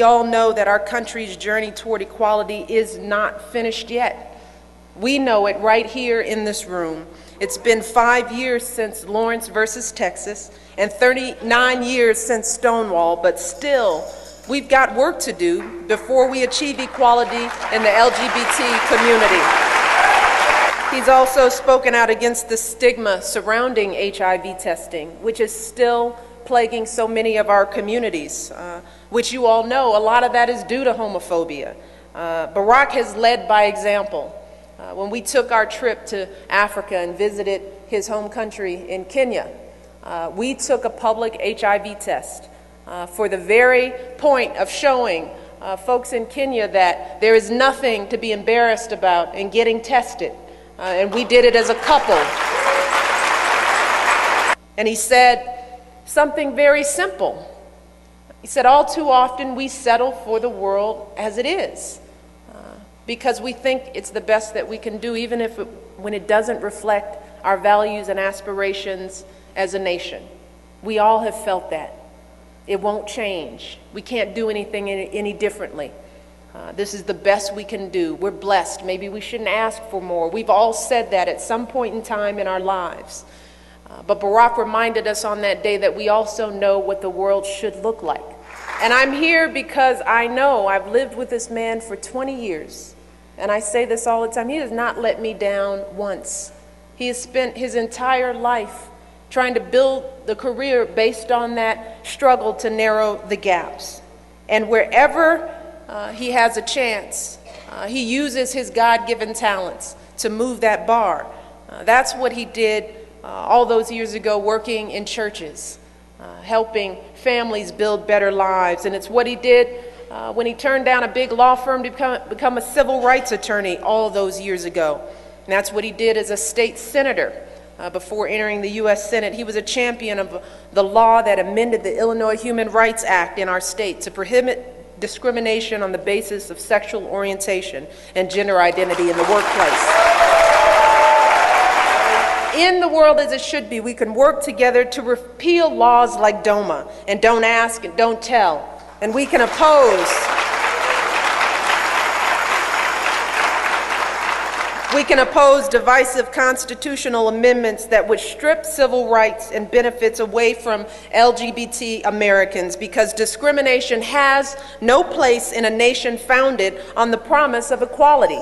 we all know that our country's journey toward equality is not finished yet. We know it right here in this room. It's been 5 years since Lawrence versus Texas and 39 years since Stonewall, but still, we've got work to do before we achieve equality in the LGBT community. He's also spoken out against the stigma surrounding HIV testing, which is still plaguing so many of our communities, which you all know, a lot of that is due to homophobia. Barack has led by example. When we took our trip to Africa and visited his home country in Kenya, we took a public HIV test for the very point of showing folks in Kenya that there is nothing to be embarrassed about in getting tested. And we did it as a couple. And he said something very simple. He said, all too often we settle for the world as it is because we think it's the best that we can do, even if when it doesn't reflect our values and aspirations as a nation. We all have felt that. It won't change. We can't do anything any differently. This is the best we can do. We're blessed. Maybe we shouldn't ask for more. We've all said that at some point in time in our lives. But Barack reminded us on that day that we also know what the world should look like. And I'm here because I know I've lived with this man for 20 years. And I say this all the time. He has not let me down once. He has spent his entire life trying to build the career based on that struggle to narrow the gaps. And wherever he has a chance, he uses his God-given talents to move that bar. That's what he did all those years ago, working in churches, helping families build better lives. And it's what he did when he turned down a big law firm to become a civil rights attorney all those years ago. And that's what he did as a state senator before entering the U.S. Senate. He was a champion of the law that amended the Illinois Human Rights Act in our state to prohibit discrimination on the basis of sexual orientation and gender identity in the workplace. In the world as it should be, we can work together to repeal laws like DOMA and don't ask and don't tell. And we can oppose divisive constitutional amendments that would strip civil rights and benefits away from LGBT Americans, because discrimination has no place in a nation founded on the promise of equality.